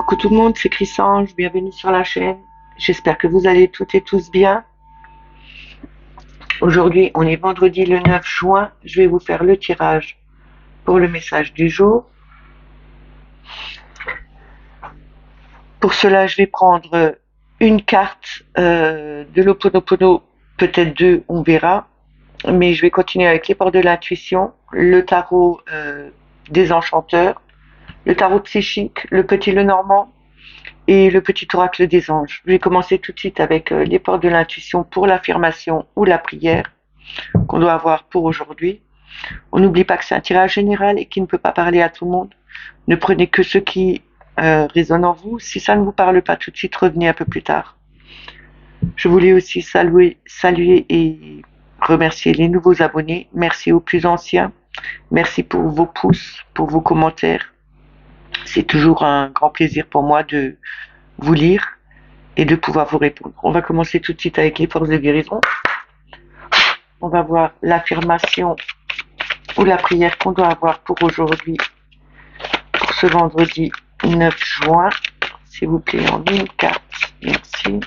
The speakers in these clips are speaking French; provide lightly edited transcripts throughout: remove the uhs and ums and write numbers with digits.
Coucou tout le monde, c'est Chrysange, bienvenue sur la chaîne. J'espère que vous allez toutes et tous bien. Aujourd'hui, on est vendredi le 9 juin. Je vais vous faire le tirage pour le message du jour. Pour cela, je vais prendre une carte de l'Ho'oponopono, peut-être deux, on verra. Mais je vais continuer avec les portes de l'intuition, le tarot des enchanteurs, le tarot psychique, le petit Lenormand et le petit oracle des anges. Je vais commencer tout de suite avec les portes de l'intuition pour l'affirmation ou la prière qu'on doit avoir pour aujourd'hui. On n'oublie pas que c'est un tirage général et qui ne peut pas parler à tout le monde. Ne prenez que ce qui résonne en vous. Si ça ne vous parle pas tout de suite, revenez un peu plus tard. Je voulais aussi saluer et remercier les nouveaux abonnés. Merci aux plus anciens. Merci pour vos pouces, pour vos commentaires. C'est toujours un grand plaisir pour moi de vous lire et de pouvoir vous répondre. On va commencer tout de suite avec les forces de guérison. On va voir l'affirmation ou la prière qu'on doit avoir pour aujourd'hui, pour ce vendredi 9 juin. S'il vous plaît, en une carte. Merci.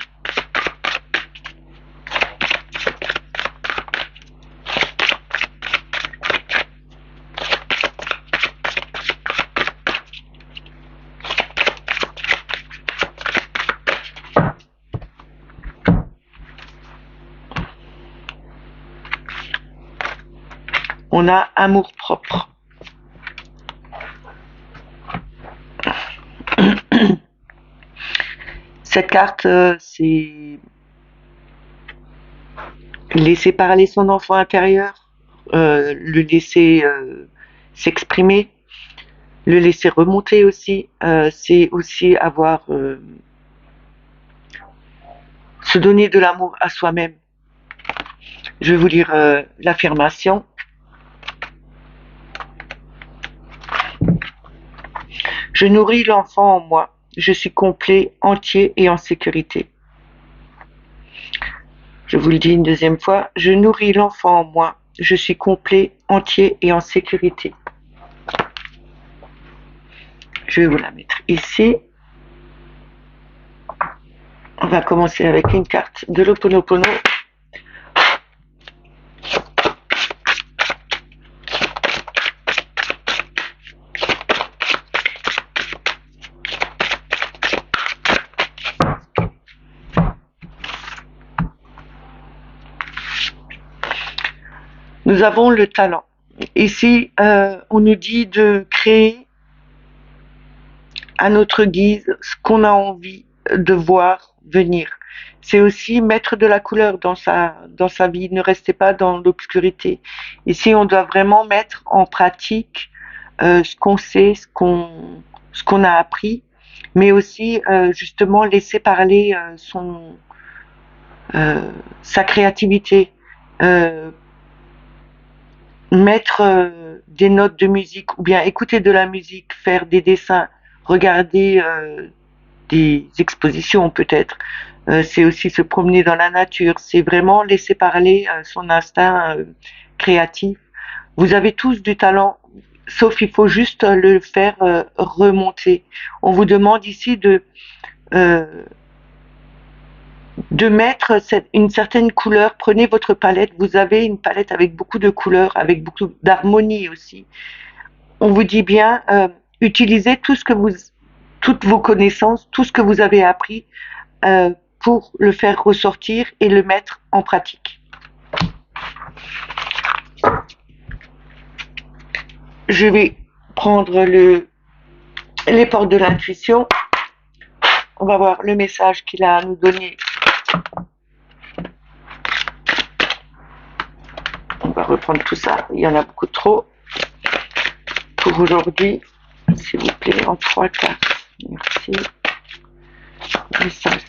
On a amour propre. Cette carte, c'est laisser parler son enfant intérieur, le laisser s'exprimer, le laisser remonter aussi. C'est aussi avoir se donner de l'amour à soi-même. Je vais vous lire l'affirmation. Je nourris l'enfant en moi. Je suis complet, entier et en sécurité. Je vous le dis une deuxième fois. Je nourris l'enfant en moi. Je suis complet, entier et en sécurité. Je vais vous la mettre ici. On va commencer avec une carte de l'Ho'oponopono. Nous avons le talent. Ici, on nous dit de créer à notre guise ce qu'on a envie de voir venir. C'est aussi mettre de la couleur dans sa vie. Ne restez pas dans l'obscurité. Ici, on doit vraiment mettre en pratique ce qu'on sait, ce qu'on a appris, mais aussi justement laisser parler sa créativité. Mettre des notes de musique ou bien écouter de la musique, faire des dessins, regarder des expositions peut-être. C'est aussi se promener dans la nature. C'est vraiment laisser parler son instinct créatif. Vous avez tous du talent, sauf il faut juste le faire remonter. On vous demande ici de mettre une certaine couleur. Prenez votre palette. Vous avez une palette avec beaucoup de couleurs, avec beaucoup d'harmonie aussi. On vous dit bien, utilisez toutes vos connaissances, tout ce que vous avez appris pour le faire ressortir et le mettre en pratique. Je vais prendre les portes de l'intuition. On va voir le message qu'il a à nous donner. On va reprendre tout ça. Il y en a beaucoup trop. Pour aujourd'hui, s'il vous plaît, en 3 cartes. Merci. Message.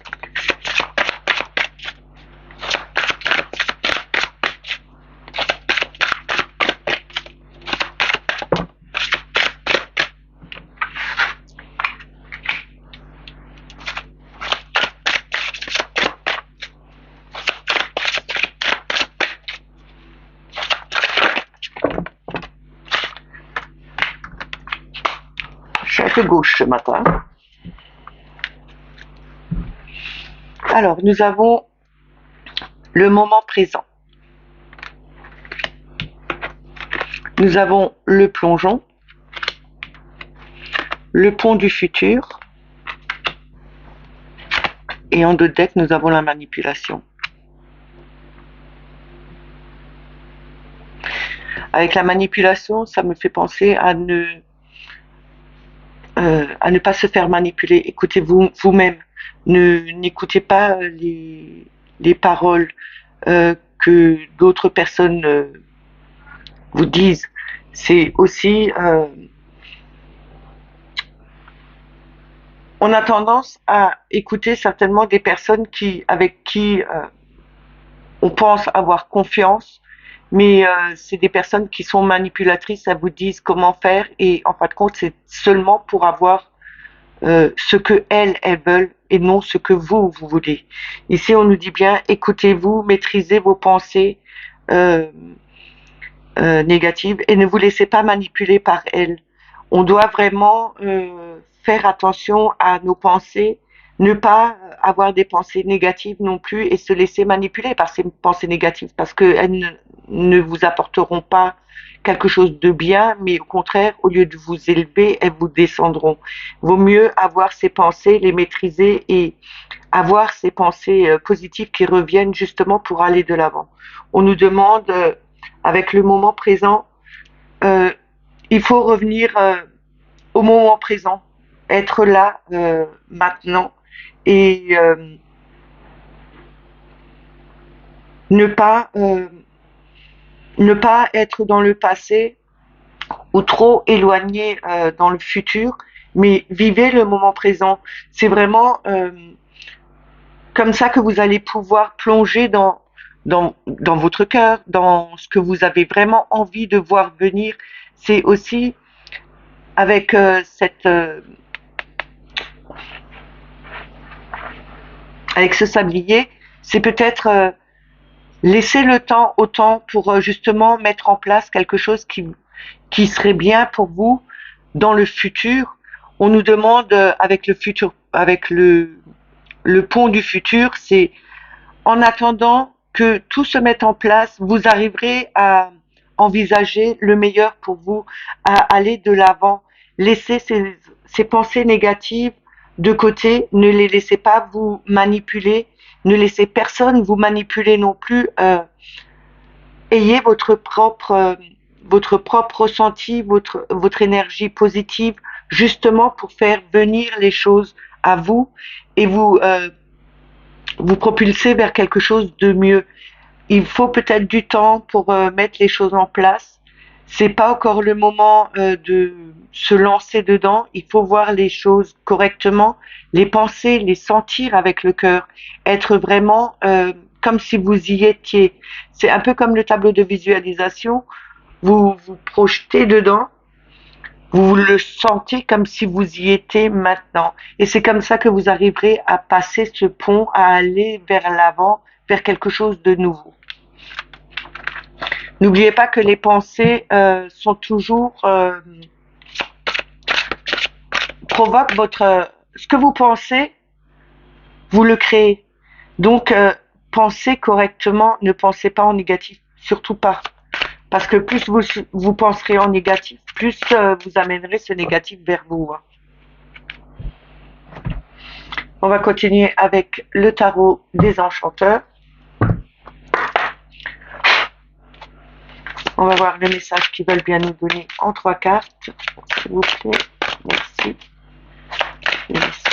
Je suis un peu gauche ce matin. Alors, nous avons le moment présent. Nous avons le plongeon, le pont du futur, et en dos de deck, nous avons la manipulation. Avec la manipulation, ça me fait penser à ne pas se faire manipuler. Écoutez-vous vous-même. N'écoutez pas les paroles que d'autres personnes vous disent. C'est aussi on a tendance à écouter certainement des personnes avec qui on pense avoir confiance, mais c'est des personnes qui sont manipulatrices, elles vous disent comment faire et en fin de compte c'est seulement pour avoir ce que elles veulent et non ce que vous voulez. Ici on nous dit bien écoutez-vous, maîtrisez vos pensées négatives et ne vous laissez pas manipuler par elles. On doit vraiment faire attention à nos pensées, ne pas avoir des pensées négatives non plus et se laisser manipuler par ces pensées négatives parce qu'elles ne vous apporteront pas quelque chose de bien, mais au contraire, au lieu de vous élever, elles vous descendront. Vaut mieux avoir ces pensées, les maîtriser et avoir ces pensées positives qui reviennent justement pour aller de l'avant. On nous demande, avec le moment présent, il faut revenir au moment présent, être là maintenant et ne pas être dans le passé ou trop éloigné dans le futur, mais vivez le moment présent. C'est vraiment comme ça que vous allez pouvoir plonger dans votre cœur, dans ce que vous avez vraiment envie de voir venir. C'est aussi avec avec ce sablier, c'est peut-être laisser le temps au temps pour justement mettre en place quelque chose qui serait bien pour vous dans le futur. On nous demande avec le futur, avec le pont du futur, c'est en attendant que tout se mette en place, vous arriverez à envisager le meilleur pour vous, à aller de l'avant. Laissez ces pensées négatives de côté, ne les laissez pas vous manipuler, ne laissez personne vous manipuler non plus. Ayez votre propre ressenti, votre énergie positive, justement pour faire venir les choses à vous et vous propulser vers quelque chose de mieux. Il faut peut-être du temps pour mettre les choses en place. C'est pas encore le moment de se lancer dedans. Il faut voir les choses correctement, les penser, les sentir avec le cœur, être vraiment comme si vous y étiez. C'est un peu comme le tableau de visualisation. Vous vous projetez dedans, vous le sentez comme si vous y étiez maintenant. Et c'est comme ça que vous arriverez à passer ce pont, à aller vers l'avant, vers quelque chose de nouveau. N'oubliez pas que les pensées sont toujours provoquent ce que vous pensez, vous le créez. Donc pensez correctement, ne pensez pas en négatif, surtout pas. Parce que plus vous penserez en négatif, plus vous amènerez ce négatif vers vous. On va continuer avec le tarot des enchanteurs. On va voir le message qu'ils veulent bien nous donner en 3 cartes, s'il vous plaît. Merci. Les messages.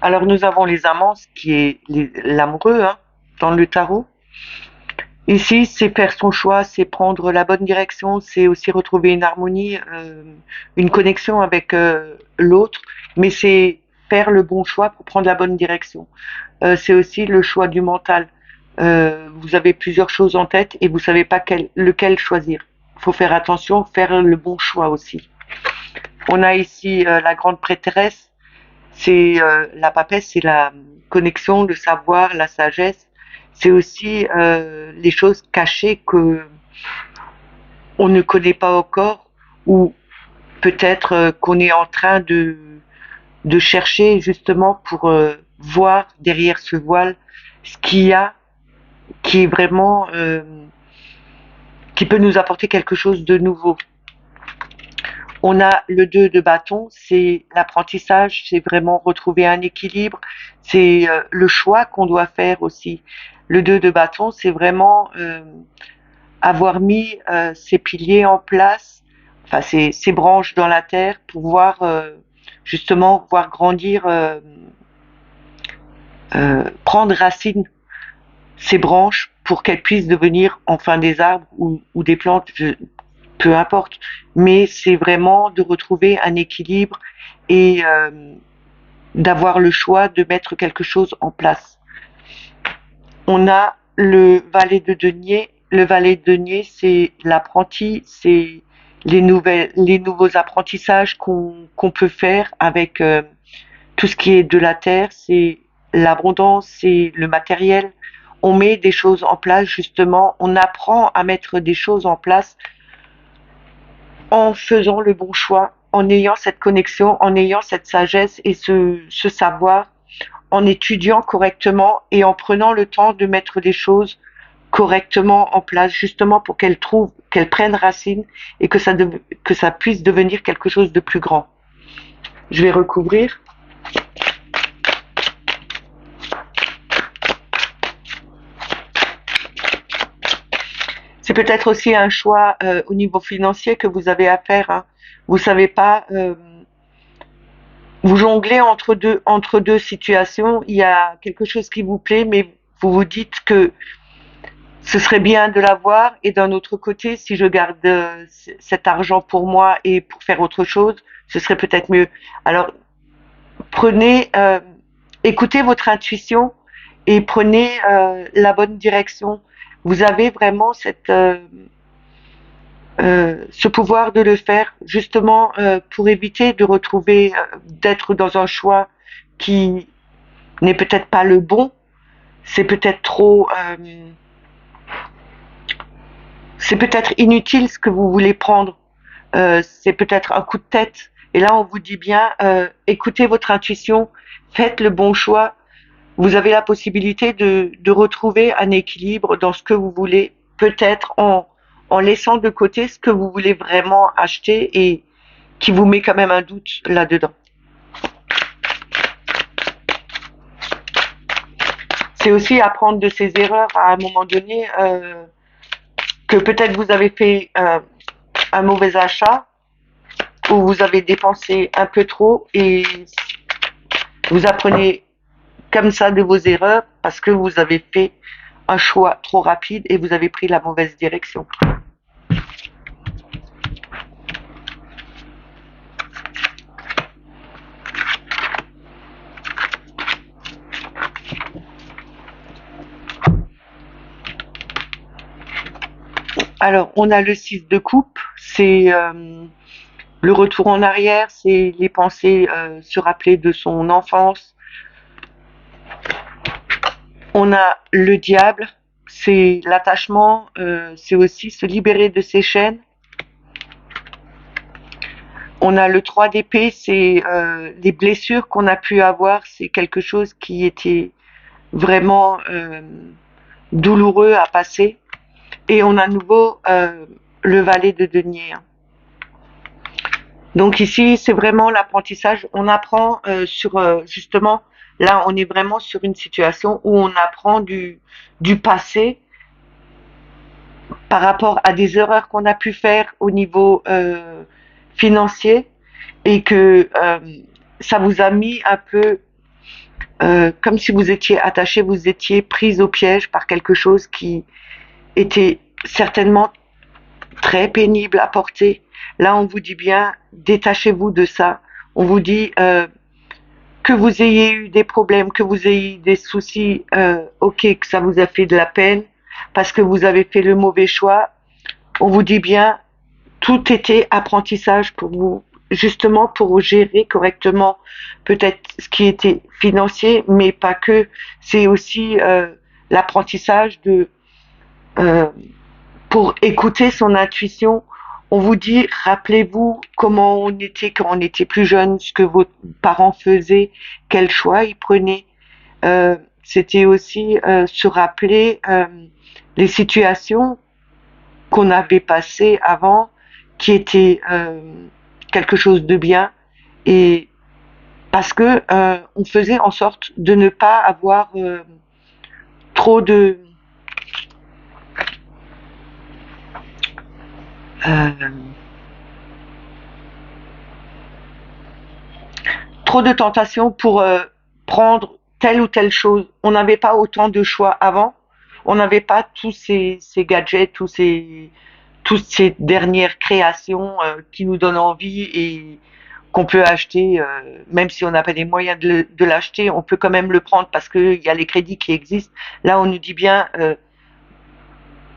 Alors nous avons les amants, qui est l'amoureux dans le tarot. Ici, c'est faire son choix, c'est prendre la bonne direction, c'est aussi retrouver une harmonie, une connexion avec l'autre, mais c'est faire le bon choix pour prendre la bonne direction. C'est aussi le choix du mental. Vous avez plusieurs choses en tête et vous savez pas lequel choisir. Il faut faire attention, faire le bon choix aussi. On a ici la grande prêtresse, c'est la papesse, c'est la connexion, le savoir, la sagesse. C'est aussi les choses cachées que on ne connaît pas encore ou peut-être qu'on est en train de chercher justement pour voir derrière ce voile ce qu'il y a qui est vraiment qui peut nous apporter quelque chose de nouveau. On a le 2 de bâton, c'est l'apprentissage, c'est vraiment retrouver un équilibre, c'est le choix qu'on doit faire aussi. Le 2 de bâton, c'est vraiment avoir mis ses piliers en place, enfin ses branches dans la terre pour voir justement voir grandir, prendre racine ces branches pour qu'elles puissent devenir enfin des arbres ou des plantes, peu importe. Mais c'est vraiment de retrouver un équilibre et d'avoir le choix de mettre quelque chose en place. On a le valet de denier. Le valet de denier, c'est l'apprenti, c'est les nouveaux apprentissages qu'on peut faire avec tout ce qui est de la terre, c'est l'abondance, c'est le matériel. On met des choses en place justement, on apprend à mettre des choses en place en faisant le bon choix, en ayant cette connexion, en ayant cette sagesse et ce savoir, en étudiant correctement et en prenant le temps de mettre des choses correctement en place, justement pour qu'elles prennent racine et que ça puisse devenir quelque chose de plus grand. Je vais recouvrir. C'est peut-être aussi un choix au niveau financier que vous avez à faire. Hein. Vous savez pas, vous jonglez entre deux situations. Il y a quelque chose qui vous plaît, mais vous vous dites que ce serait bien de l'avoir. Et d'un autre côté, si je garde cet argent pour moi et pour faire autre chose, ce serait peut-être mieux. Alors prenez, écoutez votre intuition et prenez la bonne direction. Vous avez vraiment ce pouvoir de le faire justement pour éviter de retrouver, d'être dans un choix qui n'est peut-être pas le bon, c'est peut-être trop, c'est peut-être inutile ce que vous voulez prendre, c'est peut-être un coup de tête. Et là, on vous dit bien, écoutez votre intuition, faites le bon choix. Vous avez la possibilité de retrouver un équilibre dans ce que vous voulez, peut-être en laissant de côté ce que vous voulez vraiment acheter et qui vous met quand même un doute là-dedans. C'est aussi apprendre de ses erreurs à un moment donné, que peut-être vous avez fait un mauvais achat ou vous avez dépensé un peu trop et vous apprenez comme ça de vos erreurs parce que vous avez fait un choix trop rapide et vous avez pris la mauvaise direction. Alors, on a le 6 de coupe, c'est le retour en arrière, c'est les pensées, se rappeler de son enfance. On a le diable, c'est l'attachement, c'est aussi se libérer de ses chaînes. On a le 3 d'épée, c'est les blessures qu'on a pu avoir, c'est quelque chose qui était vraiment douloureux à passer. Et on a à nouveau le valet de denier. Donc ici, c'est vraiment l'apprentissage. On apprend sur justement, là, on est vraiment sur une situation où on apprend du passé par rapport à des erreurs qu'on a pu faire au niveau financier et que ça vous a mis un peu comme si vous étiez attaché, vous étiez prise au piège par quelque chose était certainement très pénible à porter. Là, on vous dit bien, détachez-vous de ça. On vous dit que vous ayez eu des problèmes, que vous ayez eu des soucis, ok, que ça vous a fait de la peine parce que vous avez fait le mauvais choix. On vous dit bien, tout était apprentissage pour vous, justement pour gérer correctement peut-être ce qui était financier, mais pas que. C'est aussi l'apprentissage de euh, pour écouter son intuition. On vous dit, rappelez-vous comment on était quand on était plus jeune, ce que vos parents faisaient, quel choix ils prenaient. C'était aussi se rappeler les situations qu'on avait passées avant, qui étaient quelque chose de bien, et parce que on faisait en sorte de ne pas avoir trop de euh, trop de tentations pour prendre telle ou telle chose. On n'avait pas autant de choix avant. On n'avait pas tous ces gadgets, toutes ces dernières créations qui nous donnent envie et qu'on peut acheter, même si on n'a pas les moyens de l'acheter, on peut quand même le prendre parce qu'il y a les crédits qui existent. Là, on nous dit bien,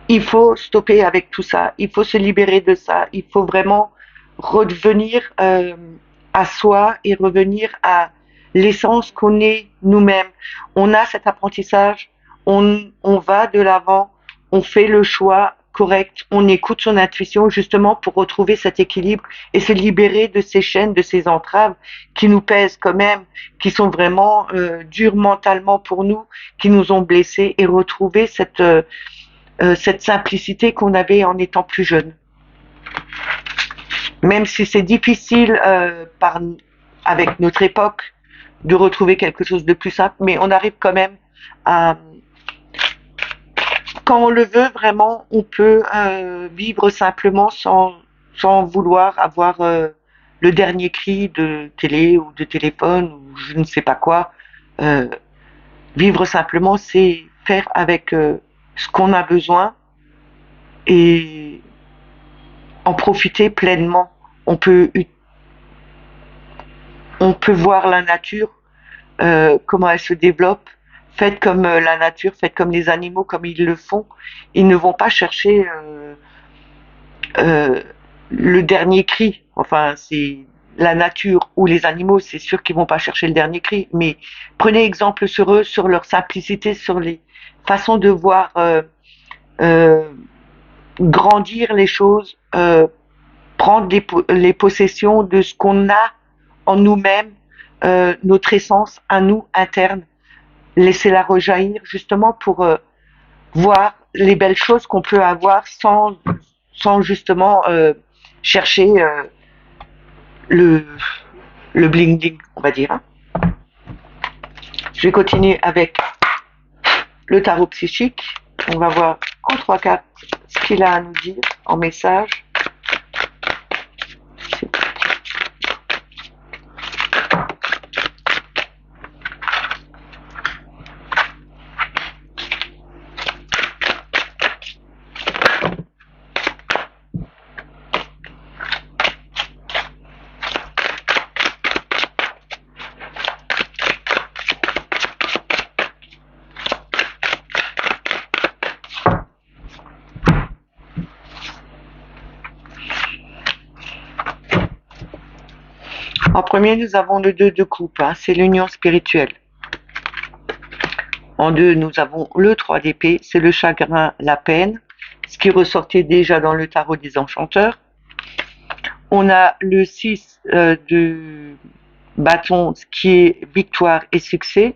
il faut stopper avec tout ça, il faut se libérer de ça, il faut vraiment revenir à soi et revenir à l'essence qu'on est nous-mêmes. On a cet apprentissage, on va de l'avant, on fait le choix correct, on écoute son intuition justement pour retrouver cet équilibre et se libérer de ces chaînes, de ces entraves qui nous pèsent quand même, qui sont vraiment dures mentalement pour nous, qui nous ont blessés et retrouver cette simplicité qu'on avait en étant plus jeune. Même si c'est difficile avec notre époque de retrouver quelque chose de plus simple, mais on arrive quand même à, quand on le veut vraiment, on peut vivre simplement sans vouloir avoir le dernier cri de télé ou de téléphone ou je ne sais pas quoi. Euh, Vivre simplement, c'est faire avec ce qu'on a besoin et en profiter pleinement. On peut, on peut voir la nature, comment elle se développe. Faites comme la nature, faites comme les animaux, comme ils le font. Ils ne vont pas chercher euh, le dernier cri. Enfin, c'est la nature ou les animaux, c'est sûr qu'ils vont pas chercher le dernier cri. Mais prenez exemple sur eux, sur leur simplicité, sur les façons de voir euh, grandir les choses, prendre les possessions de ce qu'on a en nous-mêmes, notre essence à nous interne, laisser-la rejaillir justement pour voir les belles choses qu'on peut avoir sans justement chercher le, le bling bling, on va dire. Je vais continuer avec le tarot psychique. On va voir en trois cartes ce qu'il a à nous dire en message. En premier, nous avons le 2 de coupe, hein, c'est l'union spirituelle. En 2, nous avons le 3 d'épée, c'est le chagrin, la peine, ce qui ressortait déjà dans le tarot des enchanteurs. On a le 6 de bâton, ce qui est victoire et succès.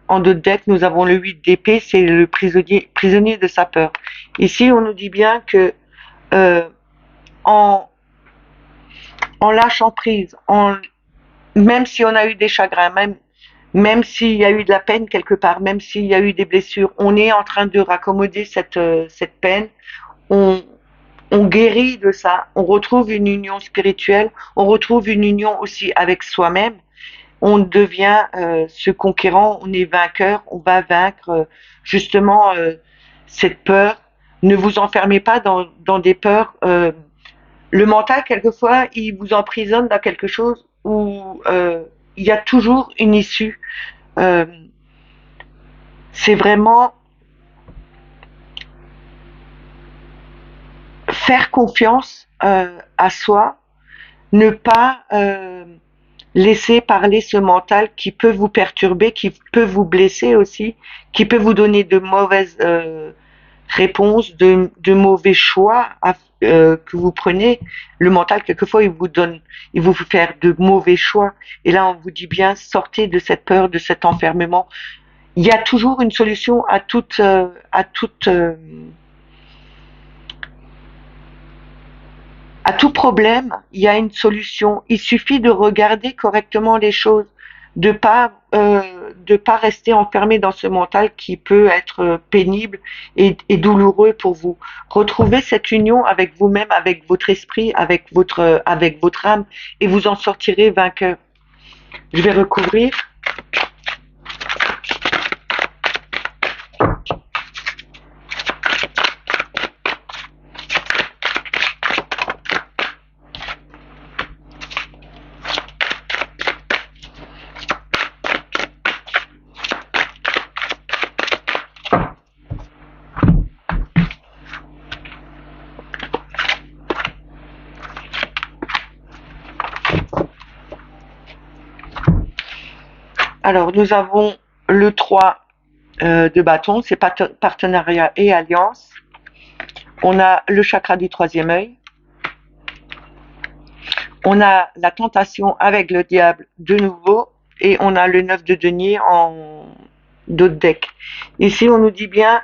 En 2 de deck, nous avons le 8 d'épée, c'est le prisonnier de sa peur. Ici, on nous dit bien que euh, en, en lâchant prise, même si on a eu des chagrins, même s'il y a eu de la peine quelque part, même s'il y a eu des blessures, on est en train de raccommoder cette peine, on, on guérit de ça, on retrouve une union spirituelle, on retrouve une union aussi avec soi-même, on devient ce conquérant, on est vainqueur, on va vaincre justement cette peur Ne vous enfermez pas dans des peurs. Le mental, quelquefois, il vous emprisonne dans quelque chose où il y a toujours une issue. Euh, c'est vraiment faire confiance à soi, ne pas laisser parler ce mental qui peut vous perturber, qui peut vous blesser aussi, qui peut vous donner de mauvaises réponses, de mauvais choix que vous prenez. Le mental, quelquefois, il vous fait faire de mauvais choix. Et là, on vous dit bien, sortez de cette peur, de cet enfermement. Il y a toujours une solution à tout problème, il y a une solution. Il suffit de regarder correctement les choses, de pas rester enfermé dans ce mental qui peut être pénible et douloureux pour vous. Retrouvez cette union avec vous-même, avec votre esprit, avec votre âme, et vous en sortirez vainqueur. Je vais recouvrir. Alors, nous avons le 3 de bâton, c'est partenariat et alliance. On a le chakra du troisième œil. On a la tentation avec le diable de nouveau. Et on a le 9 de denier en d'autres decks. Ici, on nous dit bien,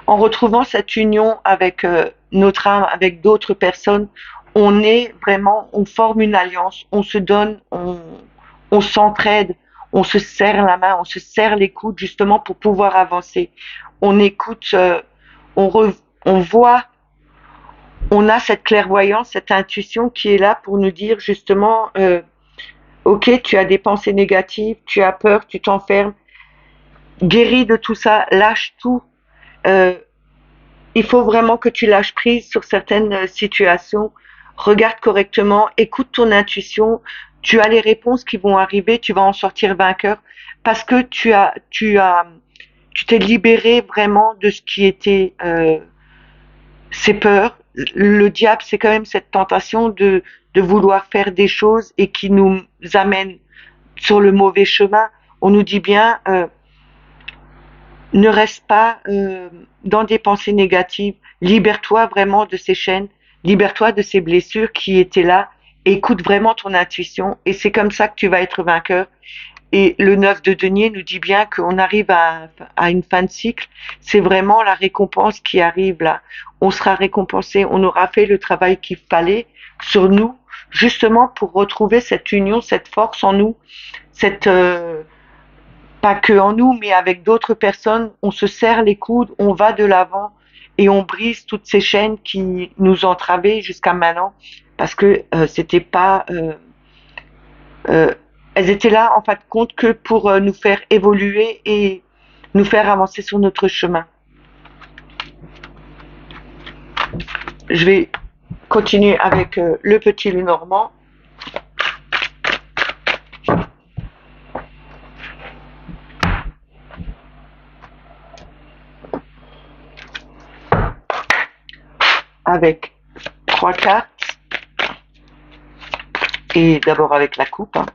en retrouvant cette union avec notre âme, avec d'autres personnes, on forme une alliance, on se donne, on s'entraide, on se serre la main, on se serre les coudes justement pour pouvoir avancer. On écoute, on, on voit, on a cette clairvoyance, cette intuition qui est là pour nous dire justement, ok, tu as des pensées négatives, tu as peur, tu t'enfermes, guéris de tout ça, lâche tout. Euh, il faut vraiment que tu lâches prise sur certaines situations. Regarde correctement, écoute ton intuition. Tu as les réponses qui vont arriver, tu vas en sortir vainqueur parce que tu t'es libéré vraiment de ce qui était ces peurs. Le diable, c'est quand même cette tentation de vouloir faire des choses et qui nous amène sur le mauvais chemin. On nous dit bien, ne reste pas dans des pensées négatives. Libère-toi vraiment de ces chaînes, libère-toi de ces blessures qui étaient là. Écoute vraiment ton intuition et c'est comme ça que tu vas être vainqueur. Et le 9 de denier nous dit bien qu'on arrive à une fin de cycle. C'est vraiment la récompense qui arrive là. On sera récompensé, on aura fait le travail qu'il fallait sur nous, justement pour retrouver cette union, cette force en nous, cette pas que en nous, mais avec d'autres personnes, on se serre les coudes, on va de l'avant et on brise toutes ces chaînes qui nous entravaient jusqu'à maintenant, parce que c'était pas, euh, elles étaient là en fin de compte que pour nous faire évoluer et nous faire avancer sur notre chemin. Je vais continuer avec le petit Lenormand. Avec 3 cartes et d'abord avec la coupe, hein,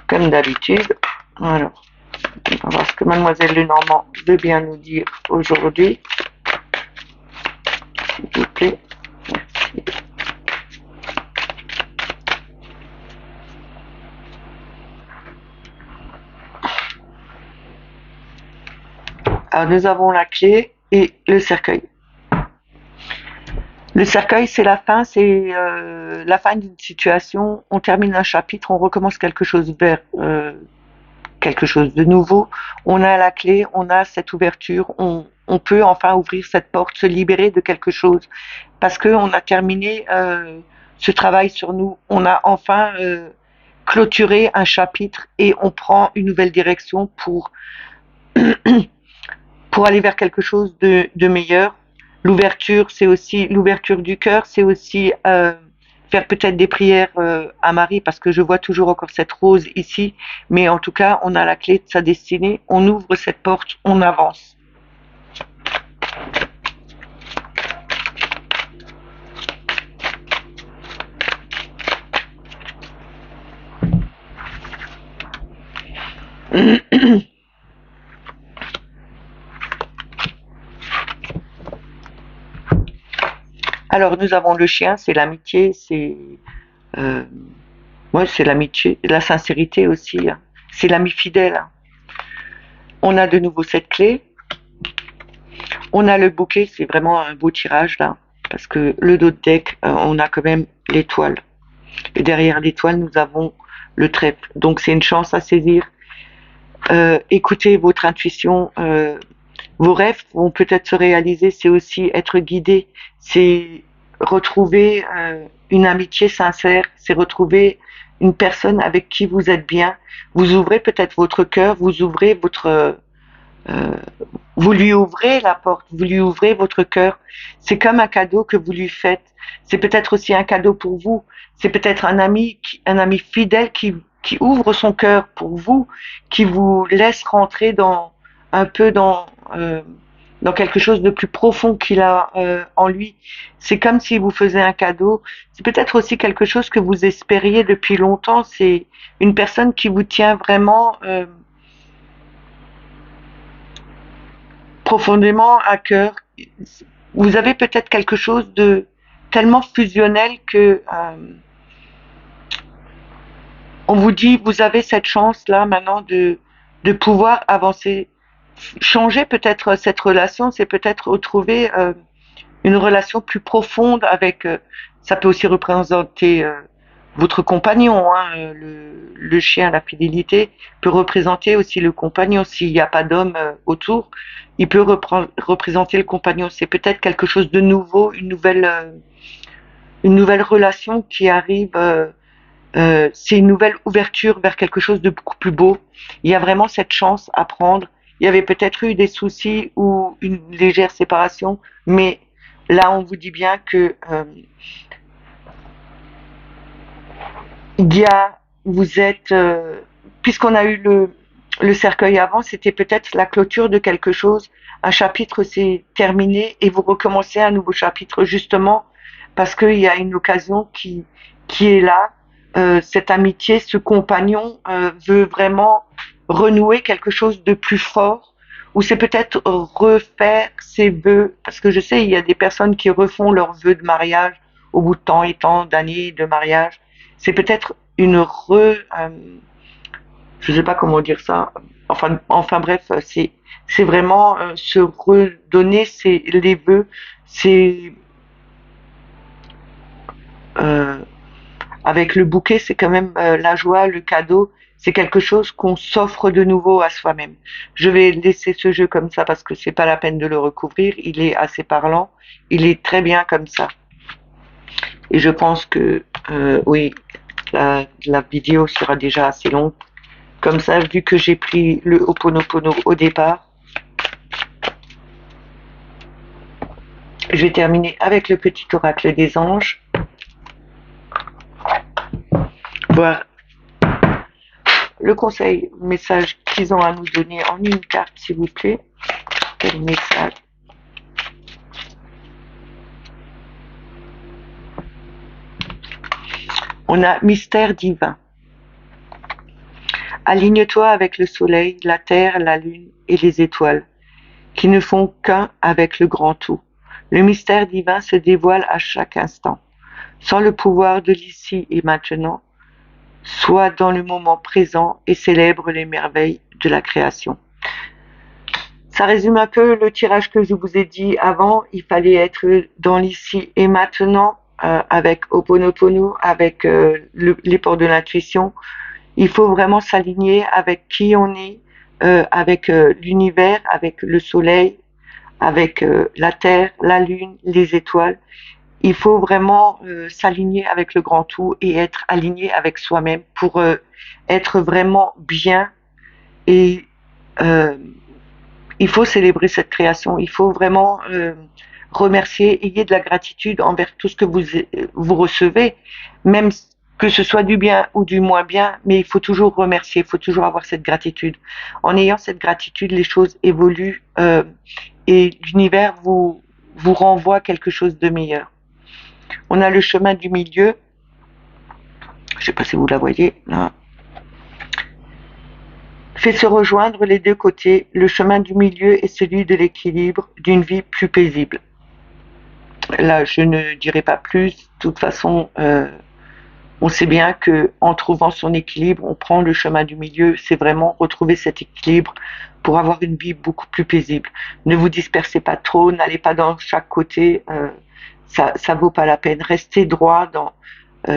comme d'habitude. Alors, on va voir ce que Mademoiselle Lenormand veut bien nous dire aujourd'hui. S'il vous plaît. Merci. Alors, nous avons la clé et le cercueil. Le cercueil, c'est la fin d'une situation. On termine un chapitre, on recommence quelque chose quelque chose de nouveau. On a la clé, on a cette ouverture, on peut enfin ouvrir cette porte, se libérer de quelque chose, parce que on a terminé ce travail sur nous. On a enfin clôturé un chapitre et on prend une nouvelle direction pour aller vers quelque chose de meilleur. L'ouverture, c'est aussi l'ouverture du cœur, c'est aussi faire peut-être des prières à Marie, parce que je vois toujours encore cette rose ici, mais en tout cas, on a la clé de sa destinée, on ouvre cette porte, on avance. Alors, nous avons le chien, c'est l'amitié, euh, ouais, c'est l'amitié, la sincérité aussi, hein. C'est l'ami fidèle, hein. On a de nouveau cette clé. On a le bouquet, c'est vraiment un beau tirage là, parce que le dos de deck, on a quand même l'étoile. Et derrière l'étoile, nous avons le trèfle. Donc c'est une chance à saisir. Écoutez votre intuition. Vos rêves vont peut-être se réaliser. C'est aussi être guidé. C'est retrouver une amitié sincère. C'est retrouver une personne avec qui vous êtes bien. Vous ouvrez peut-être votre cœur. Vous ouvrez euh, vous lui ouvrez la porte, vous lui ouvrez votre cœur. C'est comme un cadeau que vous lui faites. C'est peut-être aussi un cadeau pour vous. C'est peut-être un ami fidèle qui ouvre son cœur pour vous, qui vous laisse rentrer un peu dans quelque chose de plus profond qu'il a en lui. C'est comme si vous faisiez un cadeau. C'est peut-être aussi quelque chose que vous espériez depuis longtemps. C'est une personne qui vous tient vraiment profondément à cœur. Vous avez peut-être quelque chose de tellement fusionnel que on vous dit vous avez cette chance là maintenant de pouvoir avancer, changer peut-être cette relation, c'est peut-être retrouver une relation plus profonde avec. Ça peut aussi représenter votre compagnon, hein, le chien, la fidélité peut représenter aussi le compagnon. S'il n'y a pas d'homme autour, il peut représenter le compagnon. C'est peut-être quelque chose de nouveau, une nouvelle relation qui arrive. C'est une nouvelle ouverture vers quelque chose de beaucoup plus beau. Il y a vraiment cette chance à prendre. Il y avait peut-être eu des soucis ou une légère séparation, mais là, on vous dit bien que il y a, vous êtes, puisqu'on a eu le cercueil avant, c'était peut-être la clôture de quelque chose. Un chapitre s'est terminé et vous recommencez un nouveau chapitre justement parce qu'il y a une occasion qui est là. Cette amitié, ce compagnon veut vraiment renouer quelque chose de plus fort ou c'est peut-être refaire ses vœux parce que je sais il y a des personnes qui refont leurs vœux de mariage au bout de tant et tant d'années de mariage. C'est peut-être je sais pas comment dire ça. Enfin bref, c'est vraiment se redonner les vœux, c'est euh, avec le bouquet, c'est quand même la joie, le cadeau, c'est quelque chose qu'on s'offre de nouveau à soi-même. Je vais laisser ce jeu comme ça parce que c'est pas la peine de le recouvrir, il est assez parlant, il est très bien comme ça. Et je pense que oui, la vidéo sera déjà assez longue. Comme ça, vu que j'ai pris le Ho'oponopono au départ, je vais terminer avec le petit oracle des anges. Voir le conseil, le message qu'ils ont à nous donner en une carte, s'il vous plaît. Quel message? On a mystère divin. Aligne-toi avec le soleil, la terre, la lune et les étoiles, qui ne font qu'un avec le grand tout. Le mystère divin se dévoile à chaque instant. Sans le pouvoir de l'ici et maintenant, sois dans le moment présent et célèbre les merveilles de la création. Ça résume un peu le tirage que je vous ai dit avant. Il fallait être dans l'ici et maintenant avec Ho'oponopono, avec les portes de l'intuition. Il faut vraiment s'aligner avec qui on est, avec l'univers, avec le soleil, avec la terre, la lune, les étoiles. Il faut vraiment s'aligner avec le grand tout et être aligné avec soi-même pour être vraiment bien. Et euh, il faut célébrer cette création. Il faut vraiment remerciez, ayez de la gratitude envers tout ce que vous recevez, même que ce soit du bien ou du moins bien, mais il faut toujours remercier, il faut toujours avoir cette gratitude. En ayant cette gratitude, les choses évoluent et l'univers vous renvoie quelque chose de meilleur. On a le chemin du milieu, je ne sais pas si vous la voyez là, fait se rejoindre les deux côtés. Le chemin du milieu est celui de l'équilibre, d'une vie plus paisible. Là, je ne dirai pas plus. De toute façon, on sait bien que en trouvant son équilibre, on prend le chemin du milieu. C'est vraiment retrouver cet équilibre pour avoir une vie beaucoup plus paisible. Ne vous dispersez pas trop, n'allez pas dans chaque côté. Ça vaut pas la peine. Restez droit dans.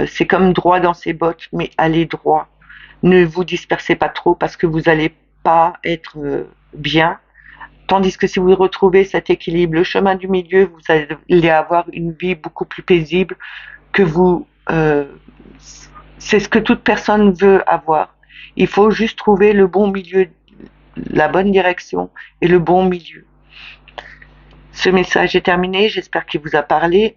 C'est comme droit dans ses bottes, mais allez droit. Ne vous dispersez pas trop parce que vous n'allez pas être bien. Tandis que si vous retrouvez cet équilibre, le chemin du milieu, vous allez avoir une vie beaucoup plus paisible que vous. C'est ce que toute personne veut avoir. Il faut juste trouver le bon milieu, la bonne direction et le bon milieu. Ce message est terminé, j'espère qu'il vous a parlé.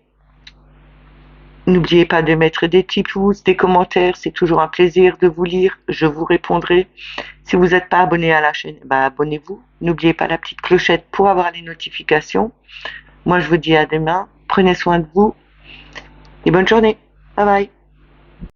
N'oubliez pas de mettre des petits pouces, des commentaires, c'est toujours un plaisir de vous lire, je vous répondrai. Si vous n'êtes pas abonné à la chaîne, abonnez-vous. N'oubliez pas la petite clochette pour avoir les notifications. Moi je vous dis à demain, prenez soin de vous et bonne journée. Bye bye.